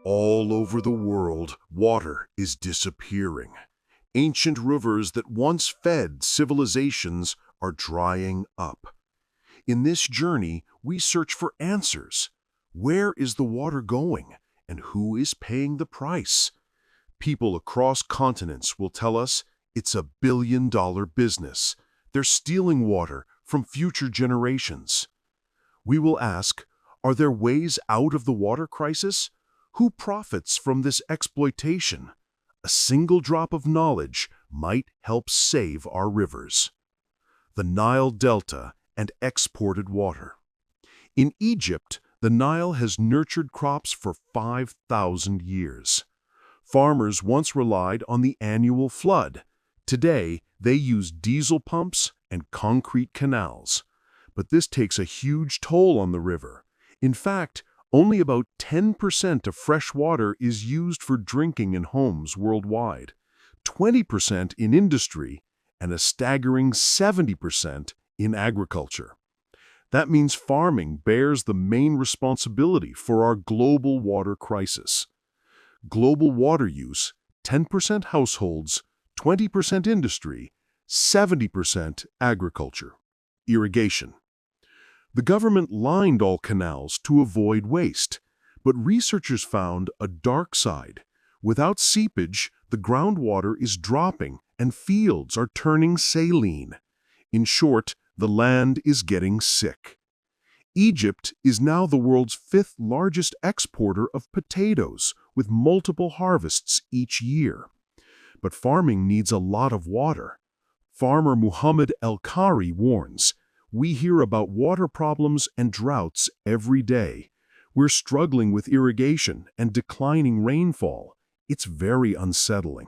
All over the world, water is disappearing. Ancient rivers that once fed civilizations are drying up. In this journey, we search for answers. Where is the water going, and who is paying the price? People across continents will tell us it's a billion-dollar business. They're stealing water from future generations. We will ask, are there ways out of the water crisis? Who profits from this exploitation? A single drop of knowledge might help save our rivers. The Nile Delta and exported water. In Egypt, the Nile has nurtured crops for 5,000 years. Farmers once relied on the annual flood. Today, they use diesel pumps and concrete canals. But this takes a huge toll on the river. In fact, only about 10% of fresh water is used for drinking in homes worldwide, 20% in industry, and a staggering 70% in agriculture. That means farming bears the main responsibility for our global water crisis. Global water use, 10% households, 20% industry, 70% agriculture. Irrigation. The government lined all canals to avoid waste, but researchers found a dark side. Without seepage, the groundwater is dropping and fields are turning saline. In short, the land is getting sick. Egypt is now the world's fifth largest exporter of potatoes, with multiple harvests each year. But farming needs a lot of water. Farmer Muhammad El-Kari warns, "We hear about water problems and droughts every day. We're struggling with irrigation and declining rainfall. It's very unsettling."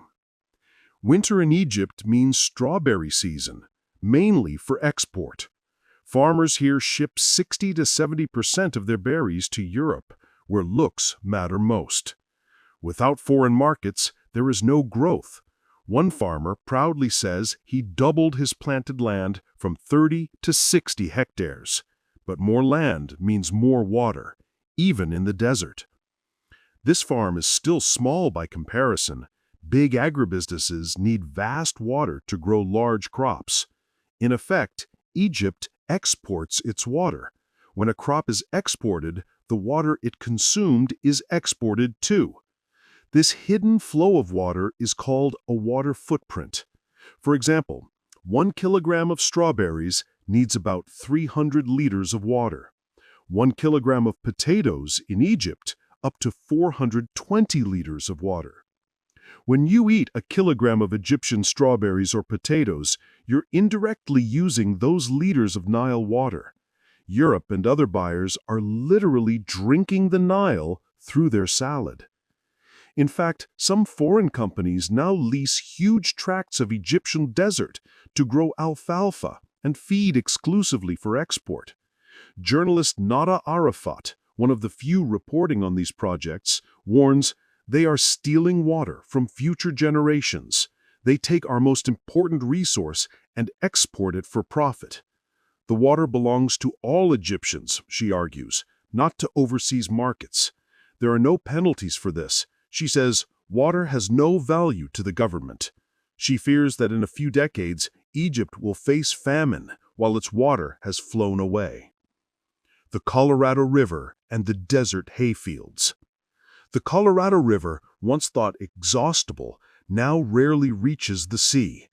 Winter in Egypt means strawberry season, mainly for export. Farmers here ship 60 to 70% of their berries to Europe, where looks matter most. Without foreign markets, there is no growth. One farmer proudly says he doubled his planted land from 30 to 60 hectares. But more land means more water, even in the desert. This farm is still small by comparison. Big agribusinesses need vast water to grow large crops. In effect, Egypt exports its water. When a crop is exported, the water it consumed is exported too. This hidden flow of water is called a water footprint. For example, 1 kilogram of strawberries needs about 300 liters of water. 1 kilogram of potatoes in Egypt, up to 420 liters of water. When you eat a kilogram of Egyptian strawberries or potatoes, you're indirectly using those liters of Nile water. Europe and other buyers are literally drinking the Nile through their salad. In fact, some foreign companies now lease huge tracts of Egyptian desert to grow alfalfa and feed exclusively for export. Journalist Nada Arafat, one of the few reporting on these projects, warns they are stealing water from future generations. They take our most important resource and export it for profit. The water belongs to all Egyptians, she argues, not to overseas markets. There are no penalties for this. She says water has no value to the government. She fears that in a few decades, Egypt will face famine while its water has flown away. The Colorado River and the desert hayfields. The Colorado River, once thought exhaustible, now rarely reaches the sea.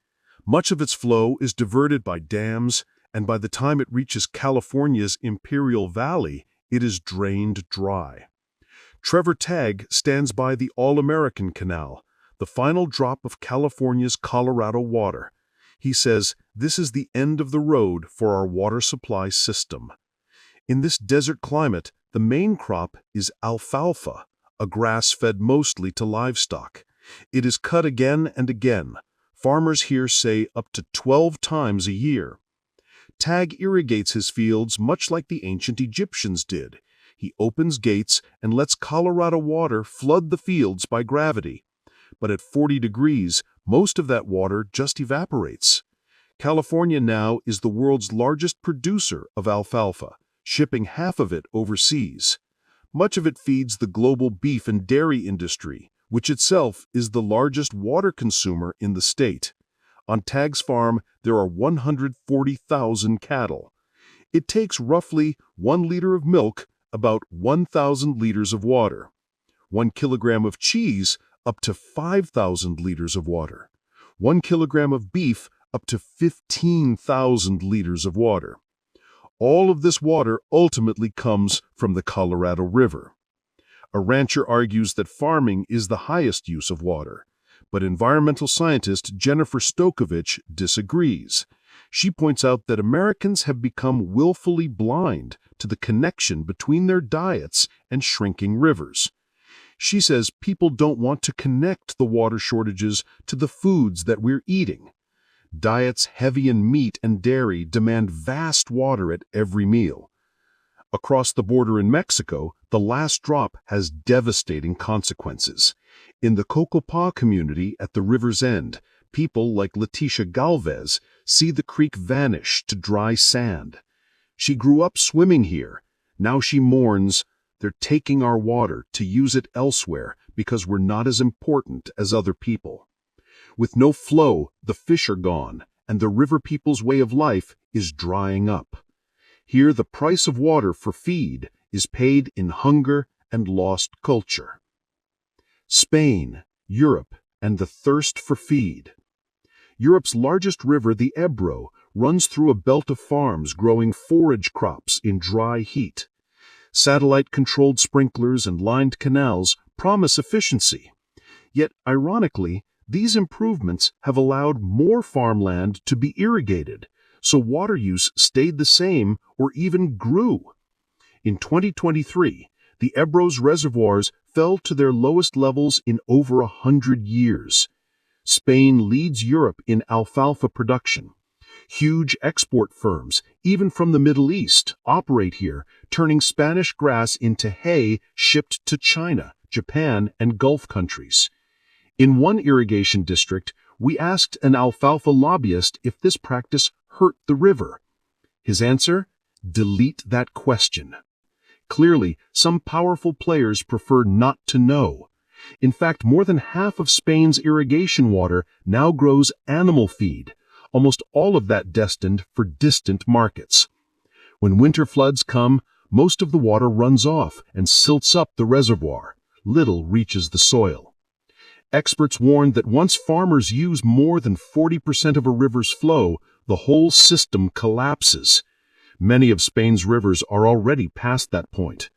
Much of its flow is diverted by dams, and by the time it reaches California's Imperial Valley, it is drained dry. Trevor Tagg stands by the All-American Canal, the final drop of California's Colorado water. He says this is the end of the road for our water supply system. In this desert climate, the main crop is alfalfa, a grass fed mostly to livestock. It is cut again and again. Farmers here say up to 12 times a year. Tagg irrigates his fields much like the ancient Egyptians did. He opens gates and lets Colorado water flood the fields by gravity. But at 40 degrees, most of that water just evaporates. California now is the world's largest producer of alfalfa, shipping half of it overseas. Much of it feeds the global beef and dairy industry, which itself is the largest water consumer in the state. On Tag's farm, there are 140,000 cattle. It takes roughly 1 liter of milk, about 1,000 liters of water. 1 kilogram of cheese, up to 5,000 liters of water. 1 kilogram of beef, up to 15,000 liters of water. All of this water ultimately comes from the Colorado River. A rancher argues that farming is the highest use of water, but environmental scientist Jennifer Stokovich disagrees. She points out that Americans have become willfully blind to the connection between their diets and shrinking rivers. She says people don't want to connect the water shortages to the foods that we're eating. Diets heavy in meat and dairy demand vast water at every meal. Across the border in Mexico, the last drop has devastating consequences. In the Cocopah community at the river's end, people like Leticia Galvez see the creek vanish to dry sand. She grew up swimming here. Now she mourns, they're taking our water to use it elsewhere because we're not as important as other people. With no flow, the fish are gone, and the river people's way of life is drying up. Here, the price of water for feed is paid in hunger and lost culture. Spain, Europe, and the thirst for feed. Europe's largest river, the Ebro, runs through a belt of farms growing forage crops in dry heat. Satellite-controlled sprinklers and lined canals promise efficiency. Yet, ironically, these improvements have allowed more farmland to be irrigated, so water use stayed the same or even grew. In 2023, the Ebro's reservoirs fell to their lowest levels in over 100 years. Spain leads Europe in alfalfa production. Huge export firms, even from the Middle East, operate here, turning Spanish grass into hay shipped to China, Japan, and Gulf countries. In one irrigation district, we asked an alfalfa lobbyist if this practice hurt the river. His answer? Delete that question. Clearly, some powerful players prefer not to know. In fact, more than half of Spain's irrigation water now grows animal feed, almost all of that destined for distant markets. When winter floods come, most of the water runs off and silts up the reservoir. Little reaches the soil. Experts warn that once farmers use more than 40% of a river's flow, the whole system collapses. Many of Spain's rivers are already past that point.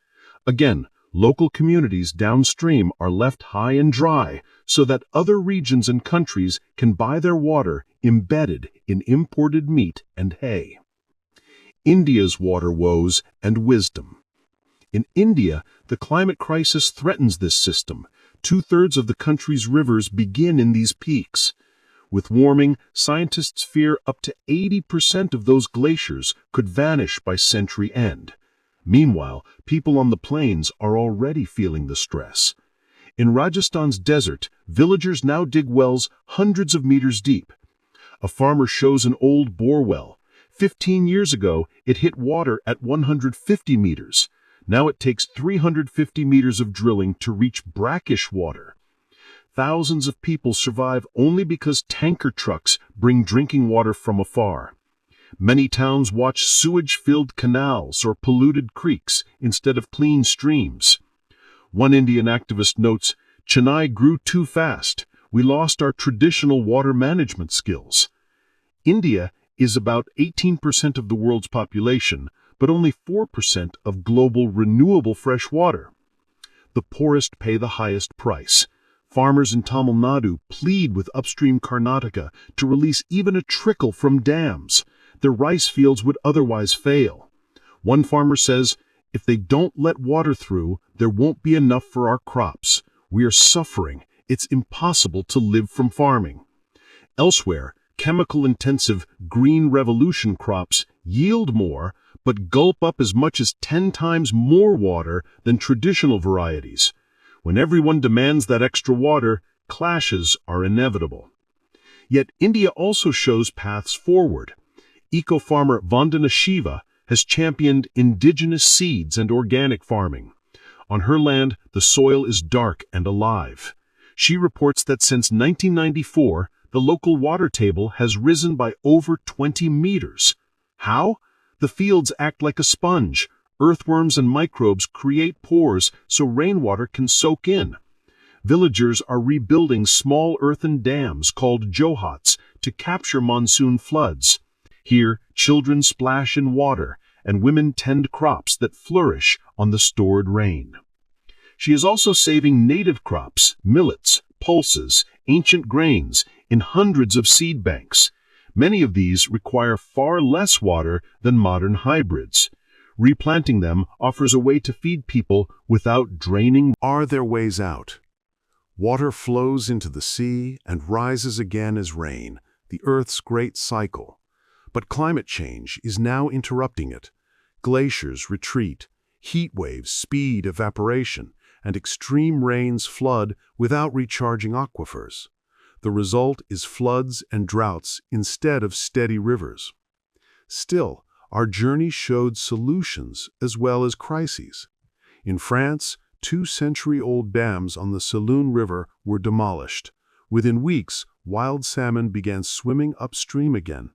Again, local communities downstream are left high and dry so that other regions and countries can buy their water embedded in imported meat and hay. India's water woes and wisdom. In India, the climate crisis threatens this system. 2/3 of the country's rivers begin in these peaks. With warming, scientists fear up to 80% of those glaciers could vanish by century end. Meanwhile, people on the plains are already feeling the stress. In Rajasthan's desert, villagers now dig wells hundreds of meters deep. A farmer shows an old bore well. 15 years ago, it hit water at 150 meters. Now it takes 350 meters of drilling to reach brackish water. Thousands of people survive only because tanker trucks bring drinking water from afar. Many towns watch sewage-filled canals or polluted creeks instead of clean streams. One Indian activist notes, "Chennai grew too fast. We lost our traditional water management skills." India is about 18% of the world's population, but only 4% of global renewable fresh water. The poorest pay the highest price. Farmers in Tamil Nadu plead with upstream Karnataka to release even a trickle from dams. Their rice fields would otherwise fail. One farmer says, "If they don't let water through, there won't be enough for our crops. We are suffering. It's impossible to live from farming." Elsewhere, chemical-intensive green revolution crops yield more, but gulp up as much as 10 times more water than traditional varieties. When everyone demands that extra water, clashes are inevitable. Yet India also shows paths forward. Eco-farmer Vandana Shiva has championed indigenous seeds and organic farming. On her land, the soil is dark and alive. She reports that since 1994, the local water table has risen by over 20 meters. How? The fields act like a sponge. Earthworms and microbes create pores so rainwater can soak in. Villagers are rebuilding small earthen dams called johats to capture monsoon floods. Here, children splash in water, and women tend crops that flourish on the stored rain. She is also saving native crops, millets, pulses, ancient grains, in hundreds of seed banks. Many of these require far less water than modern hybrids. Replanting them offers a way to feed people without draining. Are there ways out? Water flows into the sea and rises again as rain, the Earth's great cycle. But climate change is now interrupting it. Glaciers retreat, heat waves speed evaporation, and extreme rains flood without recharging aquifers. The result is floods and droughts instead of steady rivers. Still, our journey showed solutions as well as crises. In France, 2-century-old dams on the Saloon River were demolished. Within weeks, wild salmon began swimming upstream again.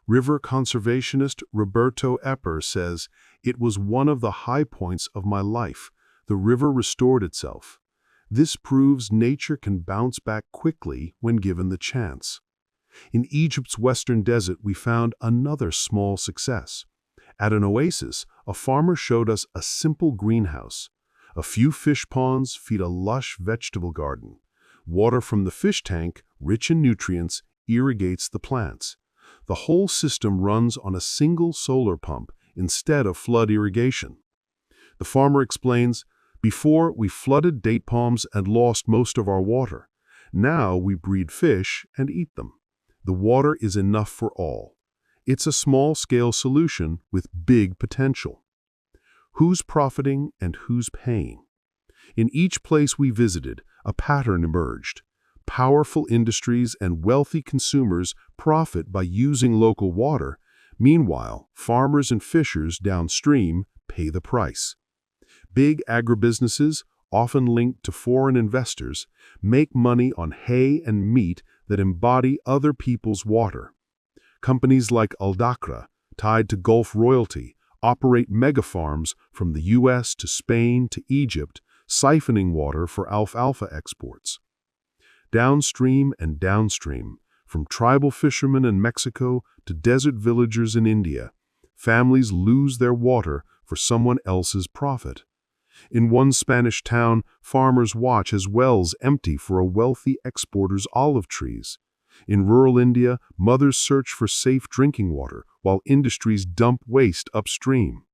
River conservationist Roberto Epper says, "It was one of the high points of my life. The river restored itself." This proves nature can bounce back quickly when given the chance. In Egypt's western desert, we found another small success. At an oasis, a farmer showed us a simple greenhouse. A few fish ponds feed a lush vegetable garden. Water from the fish tank, rich in nutrients, irrigates the plants. The whole system runs on a single solar pump instead of flood irrigation. The farmer explains, "Before, we flooded date palms and lost most of our water. Now we breed fish and eat them. The water is enough for all." It's a small-scale solution with big potential. Who's profiting and who's paying? In each place we visited, a pattern emerged. Powerful industries and wealthy consumers profit by using local water. Meanwhile, farmers and fishers downstream pay the price. Big agribusinesses, often linked to foreign investors, make money on hay and meat that embody other people's water. Companies like Aldacra, tied to Gulf royalty, operate megafarms from the US to Spain to Egypt, siphoning water for alfalfa exports. Downstream and downstream, from tribal fishermen in Mexico to desert villagers in India, families lose their water for someone else's profit. In one Spanish town, farmers watch as wells empty for a wealthy exporter's olive trees. In rural India, mothers search for safe drinking water while industries dump waste upstream.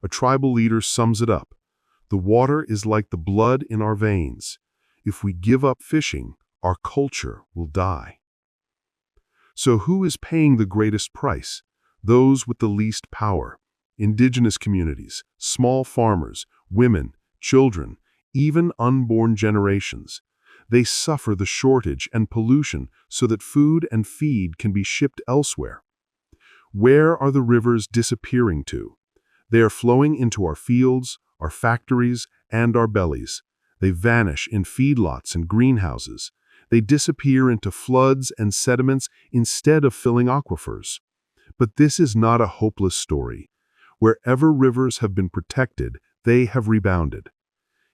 A tribal leader sums it up: "The water is like the blood in our veins. If we give up fishing, our culture will die." So who is paying the greatest price? Those with the least power. Indigenous communities, small farmers, women, children, even unborn generations. They suffer the shortage and pollution so that food and feed can be shipped elsewhere. Where are the rivers disappearing to? They are flowing into our fields, our factories, and our bellies. They vanish in feedlots and greenhouses. They disappear into floods and sediments instead of filling aquifers. But this is not a hopeless story. Wherever rivers have been protected, they have rebounded.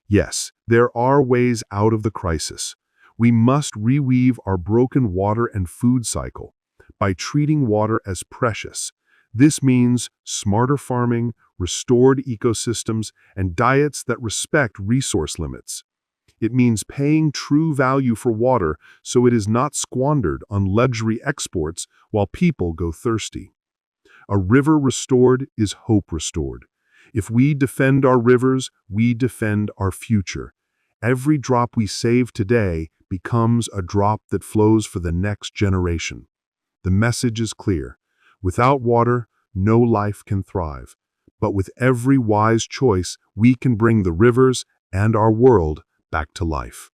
Yes, there are ways out of the crisis. We must reweave our broken water and food cycle by treating water as precious. This means smarter farming, restored ecosystems, and diets that respect resource limits. It means paying true value for water so it is not squandered on luxury exports while people go thirsty. A river restored is hope restored. If we defend our rivers, we defend our future. Every drop we save today becomes a drop that flows for the next generation. The message is clear. Without water, no life can thrive. But with every wise choice, we can bring the rivers and our world back to life.